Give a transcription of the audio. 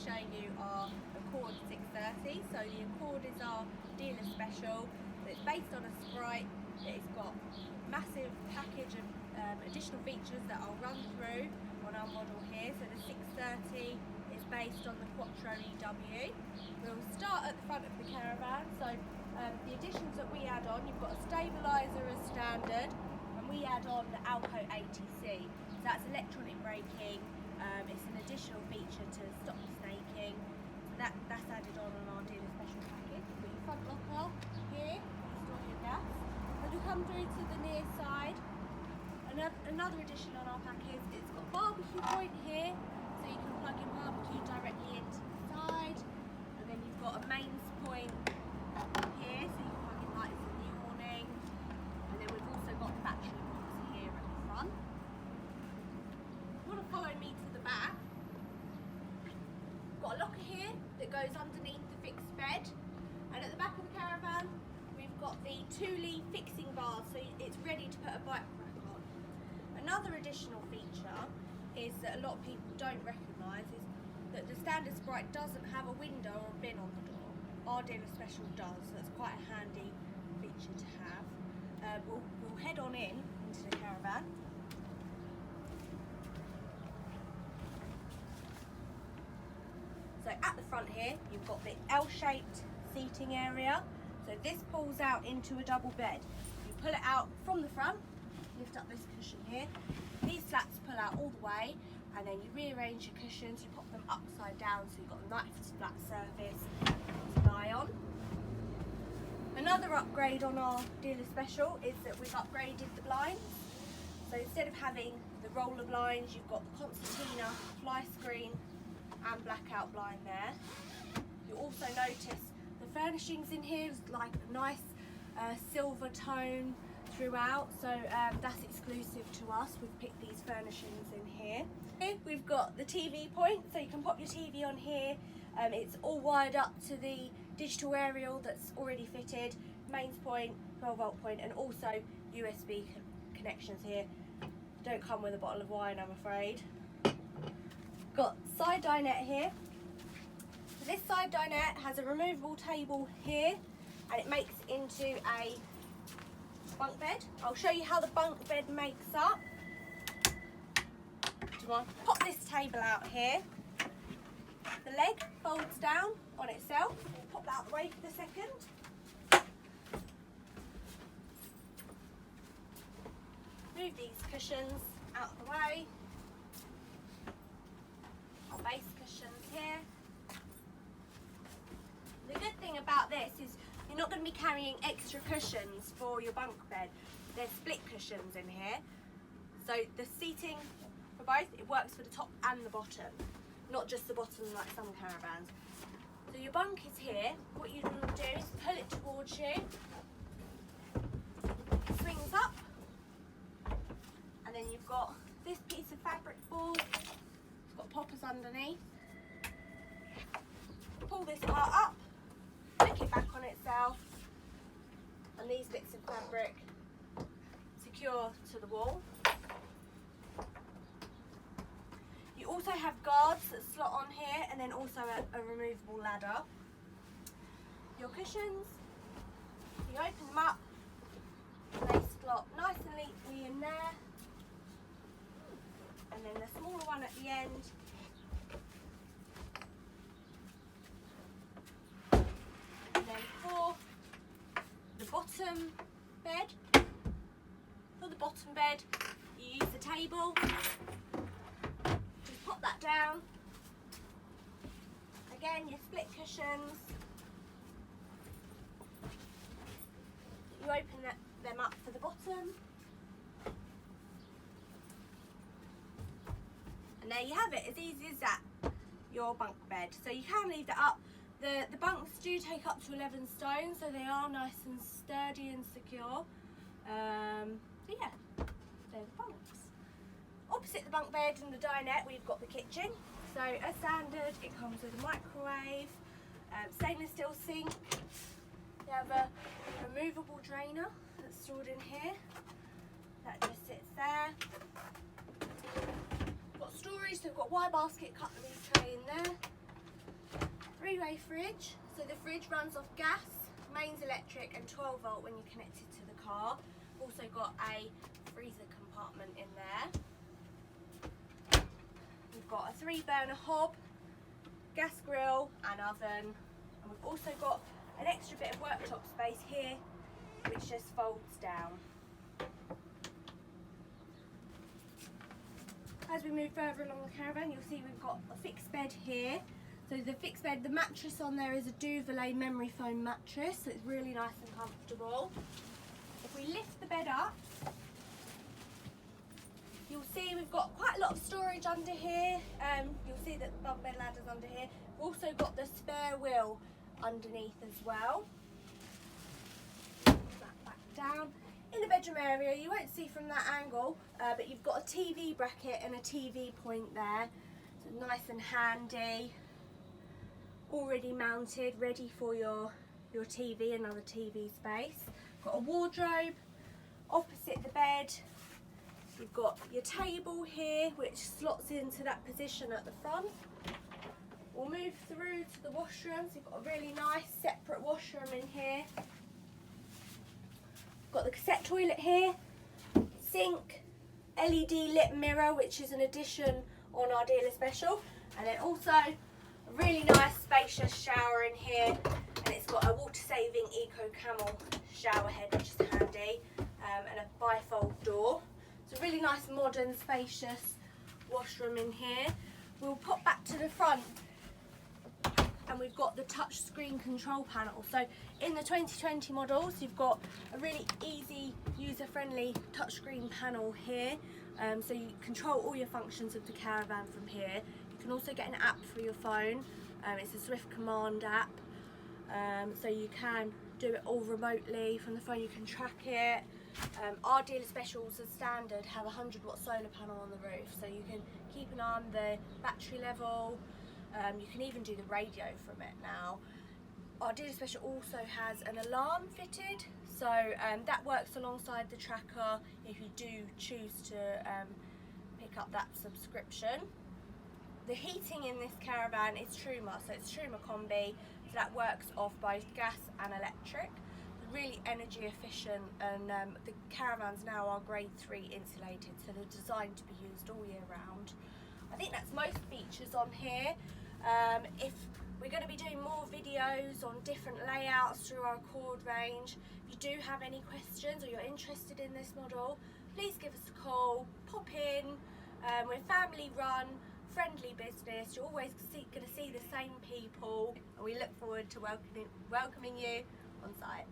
showing you our Accord 630. So the Accord is our dealer special. It's based on a Sprite. It's got massive package of additional features that I'll run through on our model here. So the 630 is based on the Quattro EW. We'll start at the front of the Caravan. So the additions that we add on, you've got a stabiliser as standard, and we add on the Alco ATC. So that's electronic braking. It's an additional feature to stop snaking. So that's added on our dealer special package. You've got your front locker here, you store your gas. When you come through to the near side, another addition on our package, it's got a barbecue point here, so you can plug your barbecue directly into the side. And then you've got a mains point here, so you can plug in lights in the awning. And then we've also got the battery box here at the front. If you want to follow me to the back, we've got a locker here that goes underneath the fixed bed. And at the back of the Caravan, we've got the 2-leaf fixing bars, so it's ready to put a bike rack on. Another additional feature is that a lot of people don't recognise is that the standard Sprite doesn't have a window or a bin on the door. Our dealer special does, so it's quite a handy feature to have. We'll head on into the Caravan. So at the front here, you've got the L-shaped seating area. So this pulls out into a double bed. You pull it out from the front, lift up this cushion here. These slats pull out all the way, and then you rearrange your cushions, you pop them upside down so you've got a nice flat surface to lie on. Another upgrade on our dealer special is that we've upgraded the blinds. So instead of having the roller blinds, you've got the concertina fly screen and blackout blind there. You also notice the furnishings in here is like a nice silver tone throughout, so that's exclusive to us. We've picked these furnishings in here. We've got the TV point, so you can pop your TV on here. It's all wired up to the digital aerial that's already fitted, mains point, 12-volt point, and also USB connections here. Don't come with a bottle of wine, I'm afraid. Got side dinette here. So this side dinette has a removable table here, and it makes into a bunk bed. I'll show you how the bunk bed makes up. Pop this table out here. The leg folds down on itself. We'll pop that out the way for the second. Move these cushions out of the way. Our base cushions here. The good thing about this is you're not going to be carrying extra cushions for your bunk bed. There's split cushions in here. So the seating for both, it works for the top and the bottom, not just the bottom like some Caravans. So your bunk is here. What you want to do is pull it towards you. It swings up. And then you've got this piece of fabric board. It's got poppers underneath. Pull this part up. Flick it back on itself, and these bits of fabric secure to the wall. You also have guards that slot on here, and then also a removable ladder. Your cushions, you open them up, and they slot nice and neatly in there. And then the smaller one at the end. For the bottom bed, you use the table. Just pop that down. Again, your split cushions. You open them up for the bottom. And there you have it, as easy as that, your bunk bed. So you can leave that up. The bunks do take up to 11 stone, so they are nice and sturdy and secure. So yeah, they're the bunks. Opposite the bunk bed and the dinette, we've got the kitchen. So as standard, it comes with a microwave, stainless steel sink. You have a removable drainer that's stored in here. That just sits there. Got storage, so we've got wire basket, cutlery tray in there. Three-way fridge. So the fridge runs off gas, mains electric and 12 volt when you connect it to the car. Also got a freezer compartment in there. We've got a 3-burner hob, gas grill and oven. And we've also got an extra bit of worktop space here, which just folds down. As we move further along the Caravan, you'll see we've got a fixed bed here. So the fixed bed, the mattress on there is a Duvet memory foam mattress, so it's really nice and comfortable. If we lift the bed up, you'll see we've got quite a lot of storage under here. You'll see that the bunk bed ladder's under here. We've also got the spare wheel underneath as well. Put that back down. In the bedroom area, you won't see from that angle, but you've got a TV bracket and a TV point there. So nice and handy. Already mounted, ready for your TV, another TV space. Got a wardrobe opposite the bed. You've got your table here, which slots into that position at the front. We'll move through to the washrooms. You've got a really nice separate washroom in here. Got the cassette toilet here, sink, LED lit mirror, which is an addition on our dealer special, and then also a really nice spacious shower in here, and it's got a water saving Eco Camel shower head, which is handy, and a bifold door. It's a really nice modern spacious washroom in here. We'll pop back to the front and we've got the touch screen control panel. So in the 2020 models, you've got a really easy, user-friendly touchscreen panel here. So you control all your functions of the Caravan from here. You can also get an app for your phone. It's a Swift command app. So you can do it all remotely from the phone. You can track it. Our dealer specials as standard have a 100-watt solar panel on the roof, so you can keep an eye on the battery level. You can even do the radio from it now. Our dealer special also has an alarm fitted, so that works alongside the tracker if you do choose to pick up that subscription. The heating in this Caravan is Truma, so it's Truma Combi, so that works off both gas and electric. Really energy efficient, and the Caravans now are grade 3 insulated, so they're designed to be used all year round. I think that's most features on here. If we're going to be doing more videos on different layouts through our Accord range, if you do have any questions or you're interested in this model, please give us a call, pop in. We're family run, friendly business. You're always going to see the same people, and we look forward to welcoming you on site.